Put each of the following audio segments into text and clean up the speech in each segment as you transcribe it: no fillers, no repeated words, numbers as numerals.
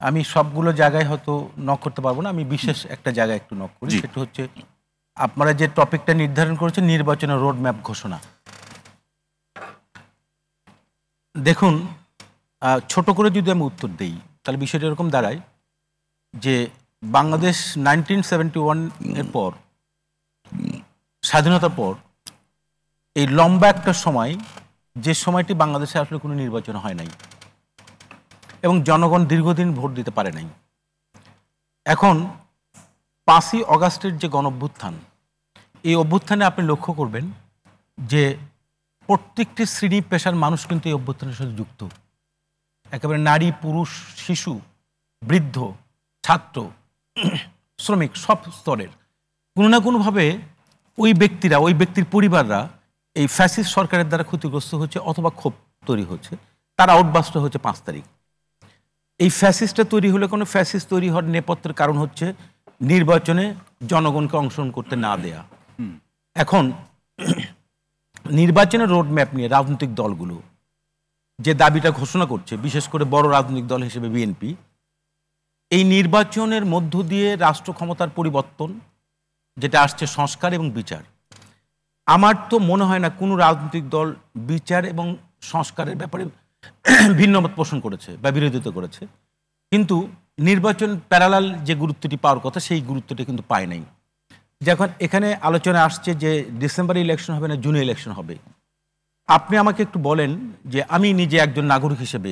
আমি সবগুলো জায়গায় হয়তো নক করতে পারবো না, আমি বিশেষ একটা জায়গায় একটু নক করি। সেটা হচ্ছে আপনারা যে টপিকটা নির্ধারণ করেছেন নির্বাচনের রোড ম্যাপ ঘোষণা। দেখুন, ছোট করে যদি আমি উত্তর দিই তাহলে বিষয়টা এরকম দাঁড়ায় যে বাংলাদেশ 1971 এর পর, স্বাধীনতার পর এই লম্বা একটা সময়, যে সময়টি বাংলাদেশে আসলে কোনো নির্বাচন হয় নাই এবং জনগণ দীর্ঘদিন ভোট দিতে পারে নাই। এখন 5ই অগাস্টের যে গণঅভ্যুত্থান, এই অভ্যুত্থানে আপনি লক্ষ্য করবেন যে প্রত্যেকটি শ্রেণী পেশার মানুষ কিন্তু এই অভ্যুত্থানের সাথে যুক্ত। একেবারে নারী, পুরুষ, শিশু, বৃদ্ধ, ছাত্র, শ্রমিক, সব স্তরের কোনো না কোনোভাবে ওই ব্যক্তিরা, ওই ব্যক্তির পরিবাররা এই ফ্যাসিস্ট সরকারের দ্বারা ক্ষতিগ্রস্ত হচ্ছে অথবা ক্ষোভ তৈরি হচ্ছে। তার আউটবাস্ট হচ্ছে 5 তারিখ। এই ফ্যাসিস্টটা তৈরি হলে কোনো ফ্যাসিস্ট তৈরি হওয়ার নেপথ্যের কারণ হচ্ছে নির্বাচনে জনগণকে অংশগ্রহণ করতে না দেয়া। এখন নির্বাচনের রোডম্যাপ নিয়ে রাজনৈতিক দলগুলো যে দাবিটা ঘোষণা করছে, বিশেষ করে বড় রাজনৈতিক দল হিসেবে বিএনপি, এই নির্বাচনের মধ্য দিয়ে রাষ্ট্র ক্ষমতার পরিবর্তন যেটা আসছে সংস্কার এবং বিচার, আমার তো মনে হয় না কোনো রাজনৈতিক দল বিচার এবং সংস্কারের ব্যাপারে ভিন্নমত পোষণ করেছে বা বিরোধিতা করেছে। কিন্তু নির্বাচন প্যারালাল যে গুরুত্বটি পাওয়ার কথা, সেই গুরুত্বটি কিন্তু পায় নাই। যখন এখানে আলোচনা আসছে যে ডিসেম্বরে ইলেকশন হবে না জুনে ইলেকশন হবে, আপনি আমাকে একটু বলেন যে আমি নিজে একজন নাগরিক হিসেবে,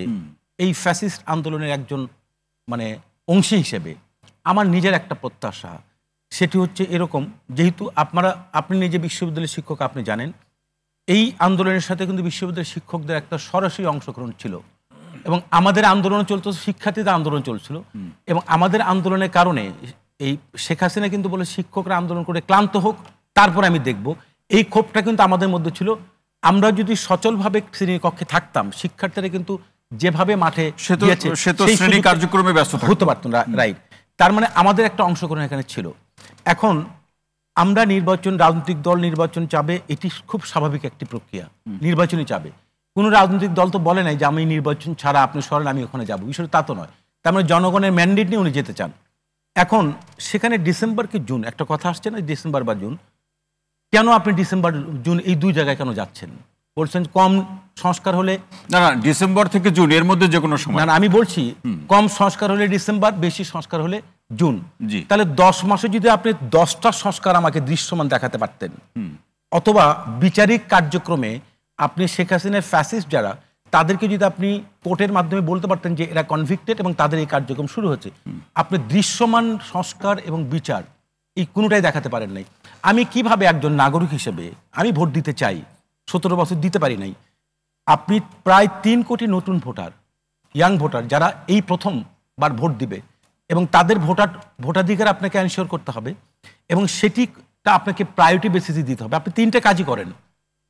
এই ফ্যাসিস্ট আন্দোলনের একজন অংশী হিসেবে আমার নিজের একটা প্রত্যাশা, সেটি হচ্ছে এরকম, যেহেতু আপনি নিজে বিশ্ববিদ্যালয়ের শিক্ষক, আপনি জানেন এই আন্দোলনের সাথে কিন্তু বিশ্ববিদ্যালয়ের শিক্ষকদের একটা সরাসরি অংশগ্রহণ ছিল এবং আমাদের আন্দোলন চলতো, শিক্ষার্থীদের আন্দোলন চলছিল এবং আমাদের আন্দোলনের কারণে এই শেখ হাসিনা কিন্তু বলে শিক্ষকরা আন্দোলন করে ক্লান্ত হোক, তারপরে আমি দেখব, এই ক্ষোভটা কিন্তু আমাদের মধ্যে ছিল। আমরা যদি সচলভাবে শ্রেণীর কক্ষে থাকতাম, শিক্ষার্থীরা কিন্তু যেভাবে মাঠে শ্রেণী কার্যক্রমে ব্যস্ত হতে পারত না, রাইট। তার মানে আমাদের একটা অংশগ্রহণ এখানে ছিল। এখন আমরা নির্বাচন, রাজনৈতিক দল নির্বাচন চাবে, এটি খুব স্বাভাবিক একটি প্রক্রিয়া, নির্বাচনই চাবে। কোনো রাজনৈতিক দল তো বলে নাই যে আমি নির্বাচন ছাড়া আপনি সরেন আমি ওখানে যাবো, বিষয়টা তা তো নয়। তার মানে জনগণের ম্যান্ডেট নিয়ে উনি যেতে চান। এখন সেখানে ডিসেম্বর কি জুন একটা কথা আসছে না, ডিসেম্বর বা জুন, কেন আপনি ডিসেম্বর জুন এই দুই জায়গায় কেন যাচ্ছেন? বলছেন কম সংস্কার হলে, না ডিসেম্বর থেকে জুন এর মধ্যে যে কোনো সময়, না আমি বলছি কম সংস্কার হলে ডিসেম্বর, বেশি সংস্কার হলে জুন। তাহলে 10 মাসে যদি আপনি 10টা সংস্কার আমাকে দৃশ্যমান দেখাতে পারতেন, অথবা বিচারিক কার্যক্রমে আপনি শেখ হাসিনার ফ্যাসিস্ট যারা, তাদেরকে যদি আপনি কোর্টের মাধ্যমে বলতে পারতেন যে এরা কনভিক্টেড এবং তাদের এই কার্যক্রম শুরু হচ্ছে, আপনি দৃশ্যমান সংস্কার এবং বিচার এই কোনোটাই দেখাতে পারেন নাই। আমি কিভাবে একজন নাগরিক হিসেবে আমি ভোট দিতে চাই, 17 বছর দিতে পারি নাই। আপনি প্রায় 3 কোটি নতুন ভোটার, ইয়াং ভোটার যারা এই প্রথমবার ভোট দিবে এবং তাদের ভোটাধিকার আপনাকে এনশিওর করতে হবে এবং সেটিটা আপনাকে প্রায়োরিটি বেসিসে দিতে হবে। আপনি 3টে কাজই করেন।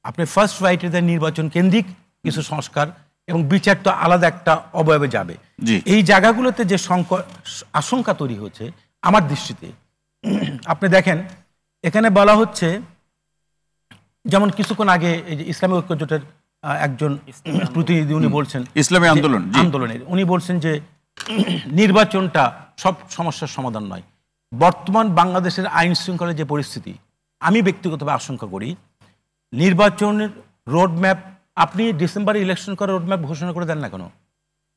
আপনি ফার্স্ট রাইটের নির্বাচন কেন্দ্রিক কিছু সংস্কার এবং বিচার তো আলাদা একটা অবয়বে যাবে। এই জায়গাগুলোতে যে আশঙ্কা তৈরি হয়েছে আমার দৃষ্টিতে, আপনি দেখেন এখানে বলা হচ্ছে, যেমন কিছুক্ষণ আগে এই যে ইসলামী ঐক্য জোটের একজন প্রতিনিধি উনি বলছেন, ইসলামী আন্দোলনের উনি বলছেন যে নির্বাচনটা সব সমস্যার সমাধান নয়। বর্তমান বাংলাদেশের আইন শৃঙ্খলার যে পরিস্থিতি, আমি ব্যক্তিগতভাবে আশঙ্কা করি নির্বাচনের রোডম্যাপ আপনি ডিসেম্বরে ইলেকশন করে রোডম্যাপ ঘোষণা করে দেন না কেন?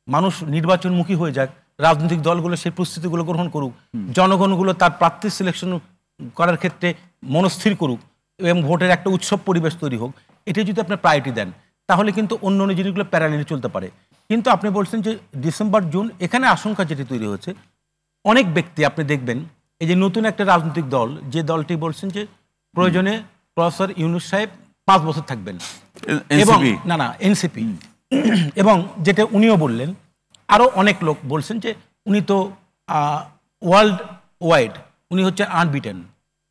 মানুষ নির্বাচনমুখী হয়ে যাক, রাজনৈতিক দলগুলো সেই প্রস্তুতিগুলো গ্রহণ করুক, জনগণগুলো তার প্রার্থী সিলেকশন করার ক্ষেত্রে মনস্থির করুক এবং ভোটের একটা উৎসব পরিবেশ তৈরি হোক। এটা যদি আপনি প্রায়োরিটি দেন তাহলে কিন্তু অন্য অন্য জিনিসগুলো প্যারালালি চলতে পারে। কিন্তু আপনি বলছেন যে ডিসেম্বর জুন, এখানে আশঙ্কা যেটি তৈরি হচ্ছে, অনেক ব্যক্তি আপনি দেখবেন এই যে নতুন একটা রাজনৈতিক দল, যে দলটি বলছেন যে প্রয়োজনে প্রফেসর ইউনূস সাহেব 5 বছর থাকবেন, এবং না এনসিপি, এবং যেটা উনিও বললেন, আরও অনেক লোক বলছেন যে উনি তো ওয়ার্ল্ড ওয়াইড উনি হচ্ছে আনবিটেন।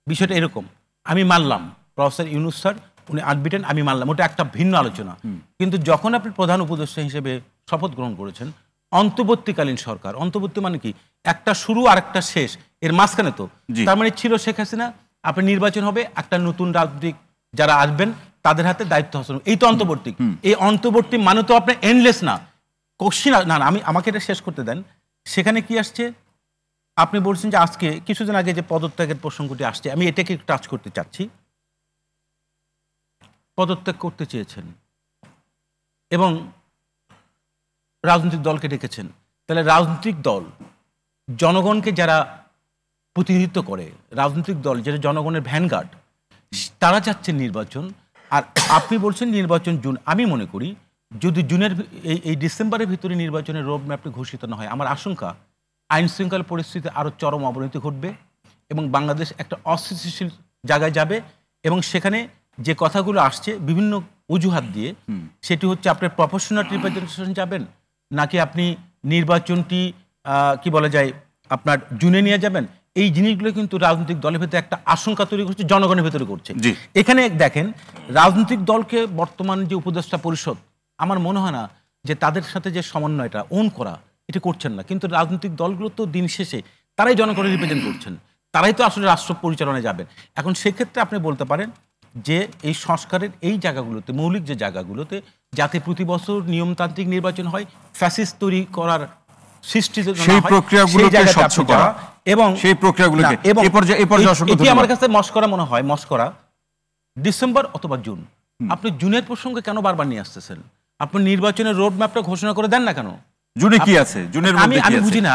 বিষয়টা এরকম, আমি মানলাম প্রফেসর ইউনূস স্যার উনি আনবিটেন, আমি মানলাম, ওটা একটা ভিন্ন আলোচনা। কিন্তু যখন আপনি প্রধান উপদেষ্টা হিসেবে শপথ গ্রহণ করেছেন, অন্তর্বর্তীকালীন সরকার, অন্তর্বর্তী মানে কি, একটা শুরু আর একটা শেষ, এর মাঝখানে তো তার মানে ছিল শেখ হাসিনা, আপনি নির্বাচন হবে, একটা নতুন রাজনৈতিক যারা আসবেন তাদের হাতে দায়িত্ব হস্তান্তর, এই তো অন্তর্বর্তী। এই অন্তর্বর্তী মানে তো আপনি এন্ডলেস না, কোশ্চিন না, আমাকে এটা শেষ করতে দেন। সেখানে কি আসছে, আপনি বলছেন যে আজকে কিছুদিন আগে যে পদত্যাগের প্রসঙ্গটি আসছে, আমি এটাকে একটু টাচ করতে চাচ্ছি। পদত্যাগ করতে চেয়েছেন এবং রাজনৈতিক দলকে ডেকেছেন, তাহলে রাজনৈতিক দল জনগণকে যারা প্রতিনিধিত্ব করে, রাজনৈতিক দল যেটা জনগণের ভ্যানগার্ড, তারা চাচ্ছেন নির্বাচন। আর আপনি বলছেন নির্বাচন জুন। আমি মনে করি যদি জুনের এই ডিসেম্বরের ভিতরে নির্বাচনের রোড ম্যাপটি ঘোষিত না হয়, আমার আশঙ্কা আইন শৃঙ্খলা পরিস্থিতি আরও চরম অবনতি ঘটবে এবং বাংলাদেশ একটা অস্থিতিশীল জায়গায় যাবে। এবং সেখানে যে কথাগুলো আসছে বিভিন্ন অজুহাত দিয়ে, সেটি হচ্ছে আপনার প্রফেশনাল রিপ্রেজেন্টেশন যাবেন, নাকি আপনি নির্বাচনটি কি বলা যায় আপনার জুনে নিয়ে যাবেন, এই জিনিসগুলো কিন্তু রাজনৈতিক দলের ভেতরে একটা আশঙ্কা তৈরি করছে, জনগণের ভেতরে করছে। এখানে দেখেন রাজনৈতিক দলকে বর্তমান যে উপদেষ্টা পরিষদ, আমার মনে হয় না যে তাদের সাথে যে সমন্বয়টা ওন করা এটা করছেন না, কিন্তু রাজনৈতিক দলগুলো তো দিন শেষে তারাই জনগণের রিপ্রেজেন্ট করছেন, তারাই তো আসলে রাষ্ট্র পরিচালনায় যাবেন। এখন সেক্ষেত্রে আপনি বলতে পারেন যে এই সংস্কারের এই জায়গাগুলোতে, মৌলিক যে জায়গাগুলোতে, যাতে প্রতি বছর নিয়মতান্ত্রিক নির্বাচন হয়, ফ্যাসিস্ট তৈরি করার সৃষ্টি সেই প্রক্রিয়াগুলোকে স্বচ্ছ করা এবং সেই প্রক্রিয়াগুলোকে এটি আমার কাছে মস্করা মনে হয়, মস্করা। ডিসেম্বর অথবা জুন, আপনি জুনের প্রসঙ্গে কেন বারবার নিয়ে আসতেছেন? আপনি নির্বাচনের রোড ম্যাপটা ঘোষণা করে দেন না কেন? জুনে কি আছে? জুনের মধ্যে আমি বুঝি না,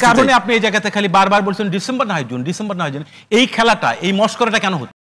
কারণে আপনি এই জায়গাতে খালি বারবার বলছেন ডিসেম্বর না হয় জুন, ডিসেম্বর না হয় জুন। এই খেলাটা, এই মস্করাটা কেন হচ্ছে?